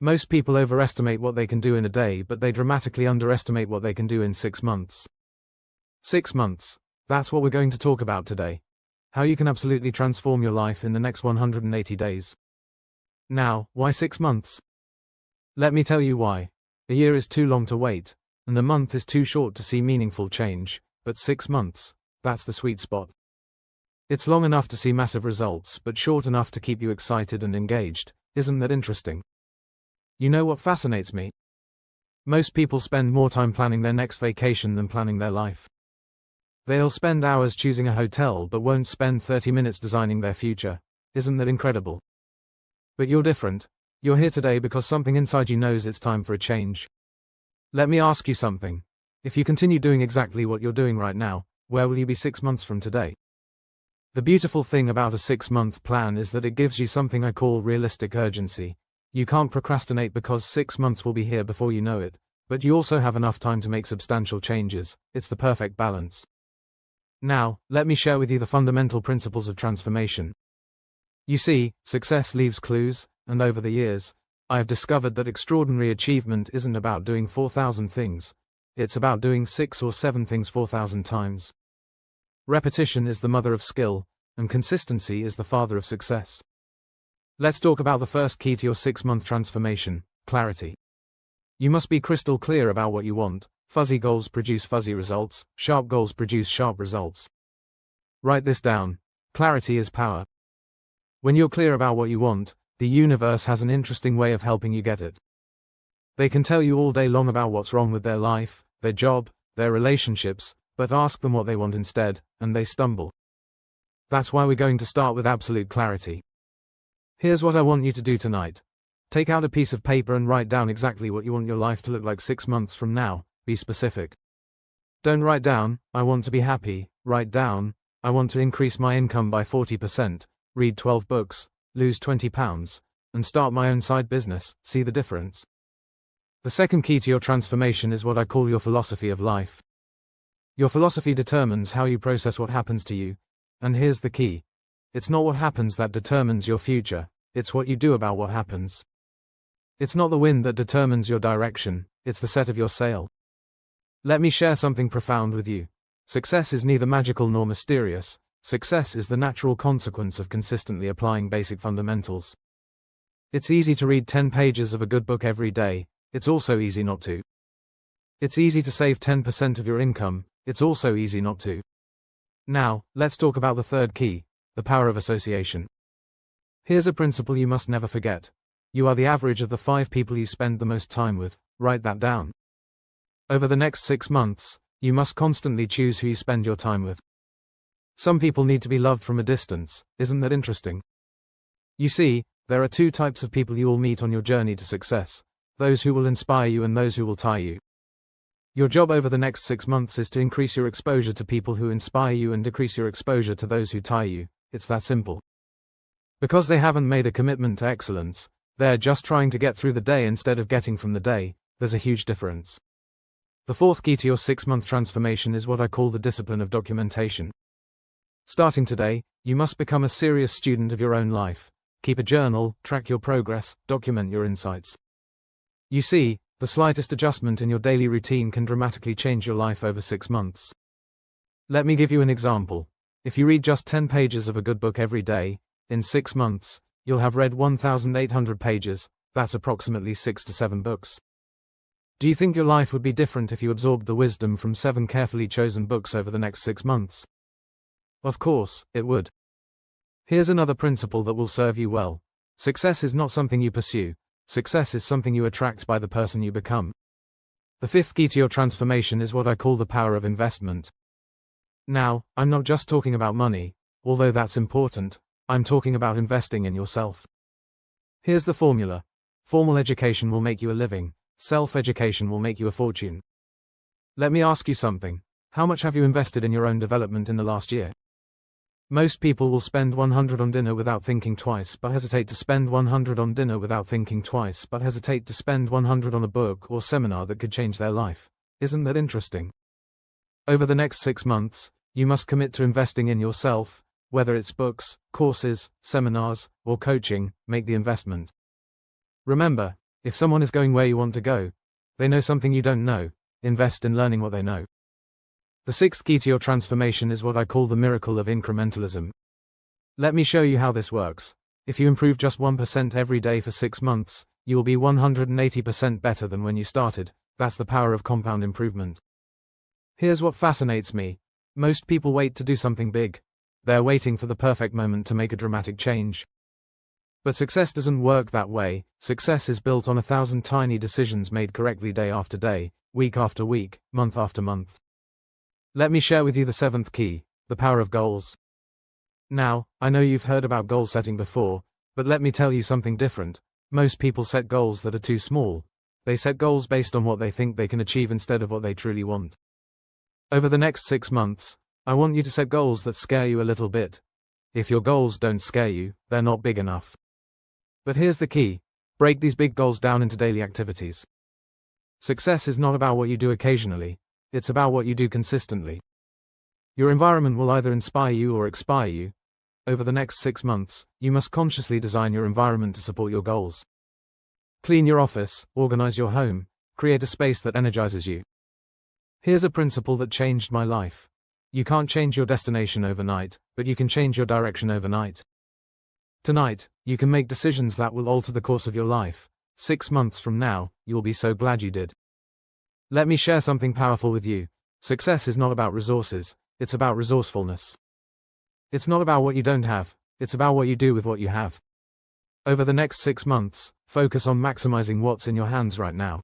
Most people overestimate what they can do in a day, but they dramatically underestimate what they can do in 6 months. 6 months. That's what we're going to talk about today. How you can absolutely transform your life in the next 180 days. Now, why 6 months? Let me tell you why. A year is too long to wait, and a month is too short to see meaningful change, but 6 months, that's the sweet spot. It's long enough to see massive results, but short enough to keep you excited and engaged. Isn't that interesting? You know what fascinates me? Most people spend more time planning their next vacation than planning their life. They'll spend hours choosing a hotel but won't spend 30 minutes designing their future. Isn't that incredible? But you're different. You're here today because something inside you knows it's time for a change. Let me ask you something. If you continue doing exactly what you're doing right now, where will you be 6 months from today? The beautiful thing about a 6-month plan is that it gives you something I call realistic urgency. You can't procrastinate because 6 months will be here before you know it, but you also have enough time to make substantial changes. It's the perfect balance. Now, let me share with you the fundamental principles of transformation. You see, success leaves clues, and over the years, I have discovered that extraordinary achievement isn't about doing 4,000 things. It's about doing 6 or 7 things 4,000 times. Repetition is the mother of skill, and consistency is the father of success. Let's talk about the first key to your 6-month transformation: clarity. You must be crystal clear about what you want. Fuzzy goals produce fuzzy results, sharp goals produce sharp results. Write this down. Clarity is power. When you're clear about what you want, the universe has an interesting way of helping you get it. They can tell you all day long about what's wrong with their life, their job, their relationships, but ask them what they want instead, and they stumble. That's why we're going to start with absolute clarity. Here's what I want you to do tonight. Take out a piece of paper and write down exactly what you want your life to look like 6 months from now. Be specific. Don't write down, I want to be happy. Write down, I want to increase my income by 40%, read 12 books, lose 20 pounds, and start my own side business. See the difference? The second key to your transformation is what I call your philosophy of life. Your philosophy determines how you process what happens to you, and here's the key. It's not what happens that determines your future, it's what you do about what happens. It's not the wind that determines your direction, it's the set of your sail. Let me share something profound with you. Success is neither magical nor mysterious. Success is the natural consequence of consistently applying basic fundamentals. It's easy to read 10 pages of a good book every day. It's also easy not to. It's easy to save 10% of your income. It's also easy not to. Now, let's talk about the third key, the power of association. Here's a principle you must never forget. You are the average of the 5 people you spend the most time with. Write that down. Over the next 6 months, you must constantly choose who you spend your time with. Some people need to be loved from a distance. Isn't that interesting? You see, there are 2 types of people you will meet on your journey to success: those who will inspire you and those who will tire you. Your job over the next 6 months is to increase your exposure to people who inspire you and decrease your exposure to those who tire you. It's that simple. Because they haven't made a commitment to excellence, they're just trying to get through the day instead of getting from the day. There's a huge difference. The fourth key to your 6-month transformation is what I call the discipline of documentation. Starting today, you must become a serious student of your own life. Keep a journal, track your progress, document your insights. You see, the slightest adjustment in your daily routine can dramatically change your life over 6 months. Let me give you an example. If you read just 10 pages of a good book every day, in 6 months, you'll have read 1,800 pages. That's approximately 6 to 7 books. Do you think your life would be different if you absorbed the wisdom from 7 carefully chosen books over the next 6 months? Of course, it would. Here's another principle that will serve you well. Success is not something you pursue. Success is something you attract by the person you become. The fifth key to your transformation is what I call the power of investment. Now, I'm not just talking about money, although that's important. I'm talking about investing in yourself. Here's the formula. Formal education will make you a living. Self-education will make you a fortune. Let me ask you something. How much have you invested in your own development in the last year? Most people will spend 100 on dinner without thinking twice, but hesitate to spend 100 on dinner without thinking twice, but hesitate to spend 100 on a book or seminar that could change their life. Isn't that interesting? Over the next 6 months, you must commit to investing in yourself, whether it's books, courses, seminars, or coaching. Make the investment. Remember, If someone is going where you want to go, they know something you don't know. Invest in learning what they know. The sixth key to your transformation is what I call the miracle of incrementalism. Let me show you how this works. If you improve just 1% every day for 6 months, you will be 180% better than when you started. That's the power of compound improvement. Here's what fascinates me. Most people wait to do something big. They're waiting for the perfect moment to make a dramatic change. But success doesn't work that way. Success is built on 1,000 tiny decisions made correctly day after day, week after week, month after month. Let me share with you the seventh key, the power of goals. Now, I know you've heard about goal setting before, but let me tell you something different. Most people set goals that are too small. They set goals based on what they think they can achieve instead of what they truly want. Over the next 6 months, I want you to set goals that scare you a little bit. If your goals don't scare you, they're not big enough. But here's the key. Break these big goals down into daily activities. Success is not about what you do occasionally, it's about what you do consistently. Your environment will either inspire you or expire you. Over the next 6 months, you must consciously design your environment to support your goals. Clean your office, organize your home, create a space that energizes you. Here's a principle that changed my life. You can't change your destination overnight, but you can change your direction overnight. Tonight, you can make decisions that will alter the course of your life. 6 months from now, you'll be so glad you did. Let me share something powerful with you. Success is not about resources, it's about resourcefulness. It's not about what you don't have, it's about what you do with what you have. Over the next 6 months, focus on maximizing what's in your hands right now.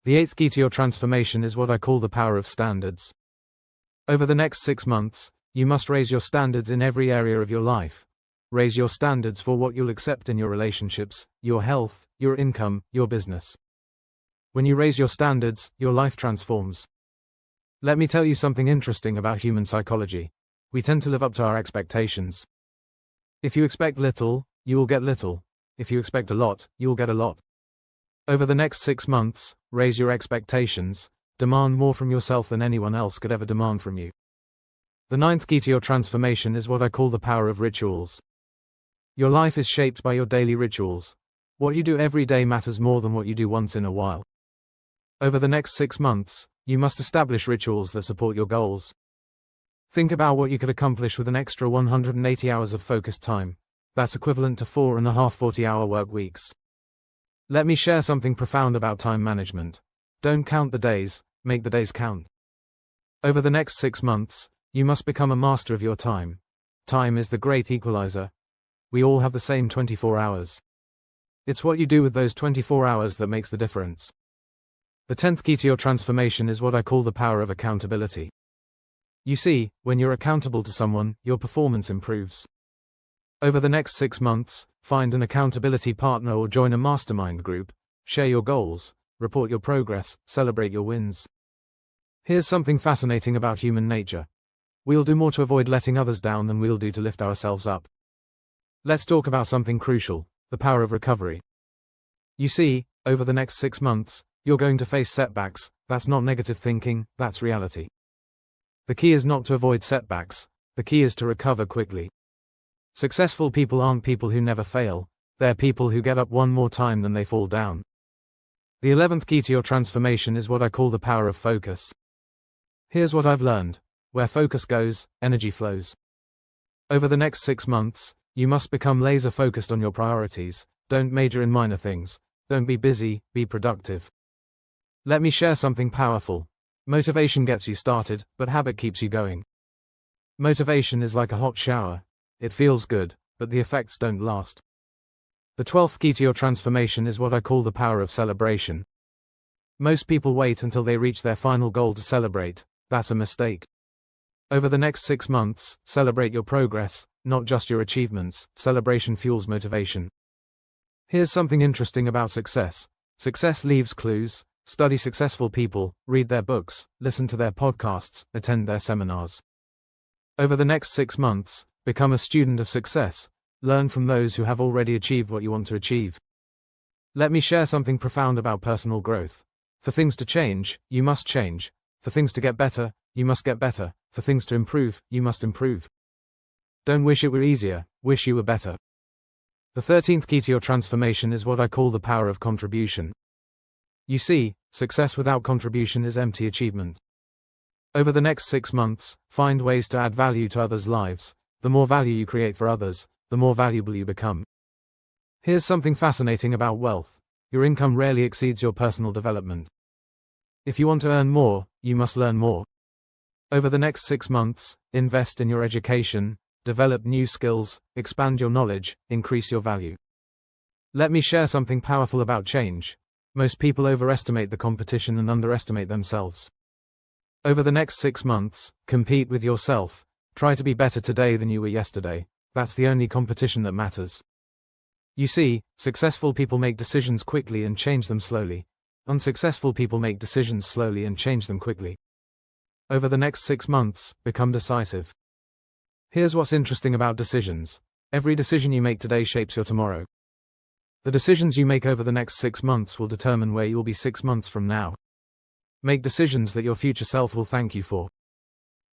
The eighth key to your transformation is what I call the power of standards. Over the next 6 months, you must raise your standards in every area of your life. Raise your standards for what you'll accept in your relationships, your health, your income, your business. When you raise your standards, your life transforms. Let me tell you something interesting about human psychology. We tend to live up to our expectations. If you expect little, you will get little. If you expect a lot, you will get a lot. Over the next 6 months, raise your expectations, demand more from yourself than anyone else could ever demand from you. The ninth key to your transformation is what I call the power of rituals. Your life is shaped by your daily rituals. What you do every day matters more than what you do once in a while. Over the next 6 months, you must establish rituals that support your goals. Think about what you could accomplish with an extra 180 hours of focused time. That's equivalent to 4.5 40-hour work weeks. Let me share something profound about time management. Don't count the days, make the days count. Over the next 6 months, you must become a master of your time. Time is the great equalizer. We all have the same 24 hours. It's what you do with those 24 hours that makes the difference. The 10th key to your transformation is what I call the power of accountability. You see, when you're accountable to someone, your performance improves. Over the next 6 months, find an accountability partner or join a mastermind group. Share your goals, report your progress, celebrate your wins. Here's something fascinating about human nature. We'll do more to avoid letting others down than we'll do to lift ourselves up. Let's talk about something crucial, the power of recovery. You see, over the next 6 months, you're going to face setbacks. That's not negative thinking, that's reality. The key is not to avoid setbacks, the key is to recover quickly. Successful people aren't people who never fail, they're people who get up one more time than they fall down. The 11th key to your transformation is what I call the power of focus. Here's what I've learned. Where focus goes, energy flows. Over the next 6 months, you must become laser focused on your priorities. Don't major in minor things. Don't be busy, be productive. Let me share something powerful. Motivation gets you started, but habit keeps you going. Motivation is like a hot shower. It feels good, but the effects don't last. The 12th key to your transformation is what I call the power of celebration. Most people wait until they reach their final goal to celebrate. That's a mistake. Over the next 6 months, celebrate your progress, not just your achievements. Celebration fuels motivation. Here's something interesting about success. Success leaves clues. Study successful people, read their books, listen to their podcasts, attend their seminars. Over the next 6 months, become a student of success. Learn from those who have already achieved what you want to achieve. Let me share something profound about personal growth. For things to change, you must change. For things to get better, you must get better. For things to improve, you must improve. Don't wish it were easier, wish you were better. The 13th key to your transformation is what I call the power of contribution. You see, success without contribution is empty achievement. Over the next 6 months, find ways to add value to others' lives. The more value you create for others, the more valuable you become. Here's something fascinating about wealth. Your income rarely exceeds your personal development. If you want to earn more, you must learn more. Over the next 6 months, invest in your education, develop new skills, expand your knowledge, increase your value. Let me share something powerful about change. Most people overestimate the competition and underestimate themselves. Over the next 6 months, compete with yourself. Try to be better today than you were yesterday. That's the only competition that matters. You see, successful people make decisions quickly and change them slowly. Unsuccessful people make decisions slowly and change them quickly. Over the next 6 months, become decisive. Here's what's interesting about decisions. Every decision you make today shapes your tomorrow. The decisions you make over the next 6 months will determine where you will be 6 months from now. Make decisions that your future self will thank you for.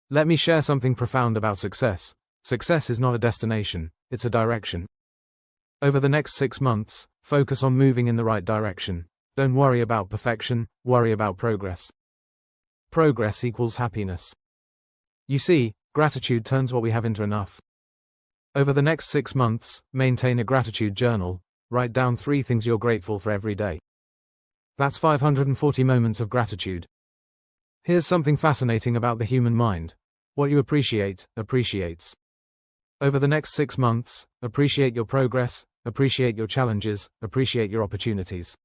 Let me share something profound about success. Success is not a destination, it's a direction. Over the next 6 months, focus on moving in the right direction. Don't worry about perfection, worry about progress. Progress equals happiness. You see, gratitude turns what we have into enough. Over the next 6 months, maintain a gratitude journal. Write down 3 things you're grateful for every day. That's 540 moments of gratitude. Here's something fascinating about the human mind. What you appreciate, appreciates. Over the next 6 months, appreciate your progress, appreciate your challenges, appreciate your opportunities.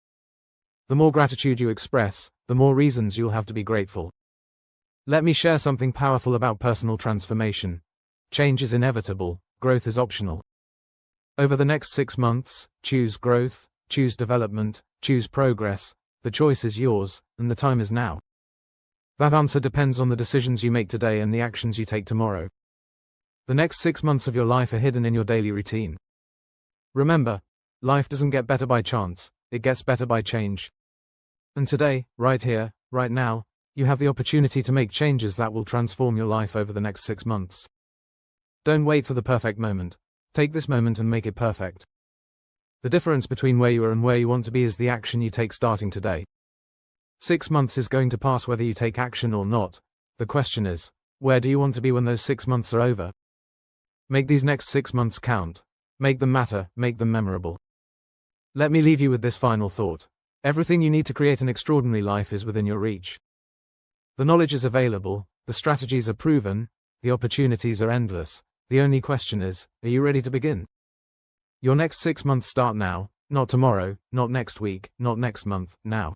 The more gratitude you express, the more reasons you'll have to be grateful. Let me share something powerful about personal transformation. Change is inevitable, growth is optional. Over the next 6 months, choose growth, choose development, choose progress. The choice is yours, and the time is now. That answer depends on the decisions you make today and the actions you take tomorrow. The next 6 months of your life are hidden in your daily routine. Remember, life doesn't get better by chance, it gets better by change. And today, right here, right now, you have the opportunity to make changes that will transform your life over the next 6 months. Don't wait for the perfect moment. Take this moment and make it perfect. The difference between where you are and where you want to be is the action you take starting today. 6 months is going to pass whether you take action or not. The question is, where do you want to be when those 6 months are over? Make these next 6 months count. Make them matter, make them memorable. Let me leave you with this final thought. Everything you need to create an extraordinary life is within your reach. The knowledge is available, the strategies are proven, the opportunities are endless. The only question is, are you ready to begin? Your next 6 months start now, not tomorrow, not next week, not next month, now.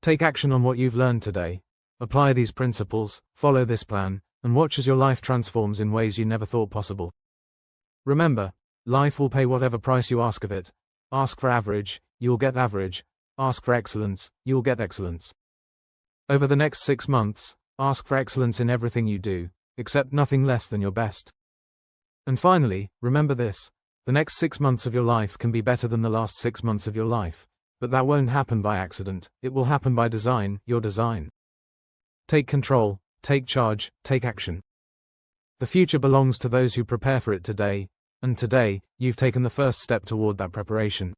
Take action on what you've learned today. Apply these principles, follow this plan, and watch as your life transforms in ways you never thought possible. Remember, life will pay whatever price you ask of it. Ask for average, you'll get average. Ask for excellence, you'll get excellence. Over the next 6 months, ask for excellence in everything you do, accept nothing less than your best. And finally, remember this. The next 6 months of your life can be better than the last 6 months of your life. But that won't happen by accident, it will happen by design, your design. Take control, take charge, take action. The future belongs to those who prepare for it today, and today, you've taken the first step toward that preparation.